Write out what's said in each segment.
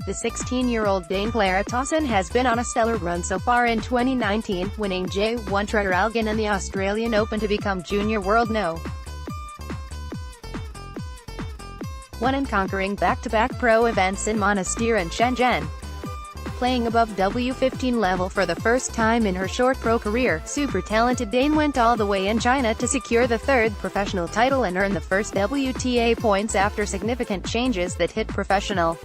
The 16-year-old Dane Clara Tauson has been on a stellar run so far in 2019, winning J1 Traralgon and the Australian Open to become Junior World No. 1 and conquering back-to-back pro events in Monastir and Shenzhen. Playing above W15 level for the first time in her short pro career, super talented Dane went all the way in China to secure the third professional title and earn the first WTA points after significant changes that hit professional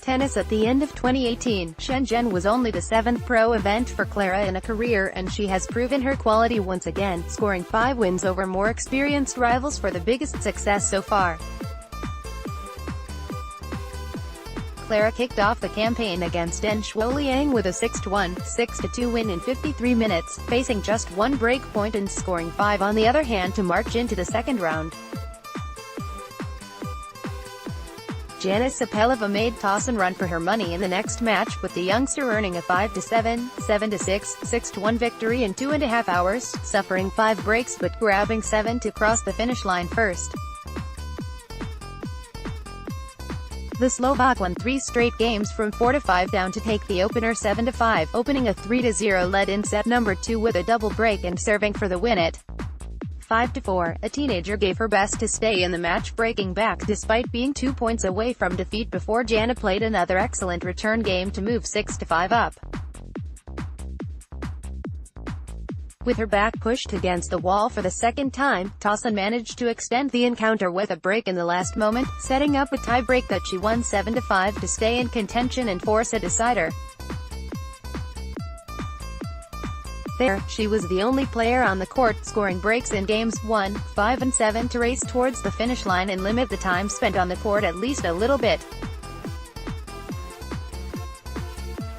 tennis at the end of 2018. Shenzhen was only the 7th pro event for Clara in a career, and she has proven her quality once again, scoring 5 wins over more experienced rivals for the biggest success so far. Clara kicked off the campaign against Den Shuoliang with a 6-1, 6-2 win in 53 minutes, facing just one break point and scoring 5 on the other hand to march into the second round. Janice Sapelova made Tauson run for her money in the next match, with the youngster earning a 5-7, 7-6, 6-1 victory in 2.5 hours, suffering 5 breaks but grabbing 7 to cross the finish line first. The Slovak won 3 straight games from 4-5 down to take the opener 7-5, opening a 3-0 lead in set number 2 with a double break and serving for the win at 5-4. A teenager gave her best to stay in the match, breaking back despite being 2 points away from defeat before Jana played another excellent return game to move 6-5 up. With her back pushed against the wall for the second time, Tauson managed to extend the encounter with a break in the last moment, setting up a tie-break that she won 7-5 to stay in contention and force a decider. There, she was the only player on the court, scoring breaks in games 1, 5 and 7 to race towards the finish line and limit the time spent on the court at least a little bit.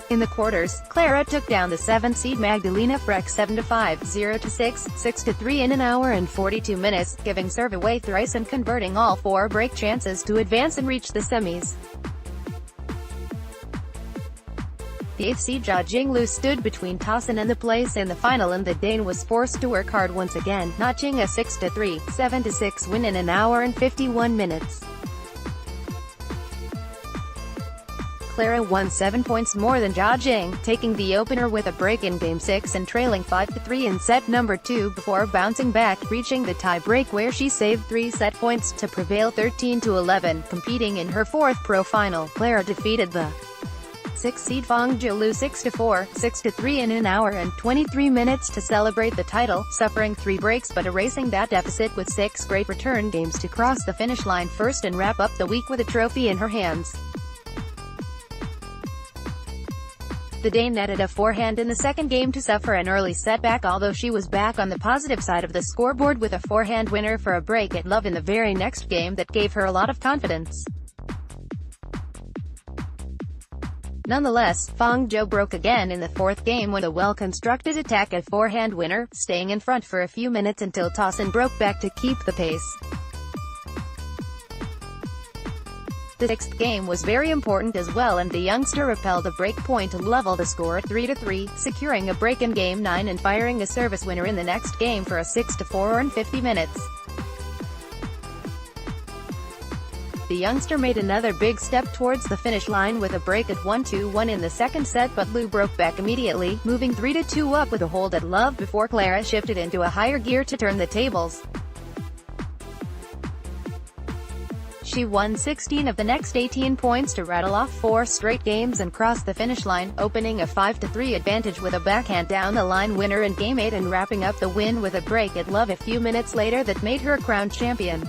In the quarters, Clara took down the 7th seed Magdalena Frech 7-5, 0-6, 6-3 in an hour and 42 minutes, giving serve away thrice and converting all 4 break chances to advance and reach the semis. The 8th seed Jia Jinglu stood between Tauson and the place in the final, and the Dane was forced to work hard once again, notching a 6-3, 7-6 win in an hour and 51 minutes. Clara won 7 points more than Jia Jing, taking the opener with a break in Game 6 and trailing 5-3 in set number 2 before bouncing back, reaching the tie-break where she saved 3 set points to prevail 13-11. Competing in her 4th pro final, Clara defeated the 6th seed Fang Jiulu 6-4, 6-3 in an hour and 23 minutes to celebrate the title, suffering 3 breaks but erasing that deficit with 6 great return games to cross the finish line first and wrap up the week with a trophy in her hands. The Dane netted a forehand in the second game to suffer an early setback, although she was back on the positive side of the scoreboard with a forehand winner for a break at love in the very next game that gave her a lot of confidence. Nonetheless, Fang Zhou broke again in the 4th game with a well-constructed attack at forehand winner, staying in front for a few minutes until Tauson broke back to keep the pace. The 6th game was very important as well, and the youngster repelled a break point to level the score at 3-3, securing a break in Game 9 and firing a service winner in the next game for a 6-4 in 50 minutes. The youngster made another big step towards the finish line with a break at 1-1 in the second set, but Lu broke back immediately, moving 3-2 up with a hold at love before Clara shifted into a higher gear to turn the tables. She won 16 of the next 18 points to rattle off 4 straight games and cross the finish line, opening a 5-3 advantage with a backhand down-the-line winner in Game 8 and wrapping up the win with a break at love a few minutes later that made her crowned champion.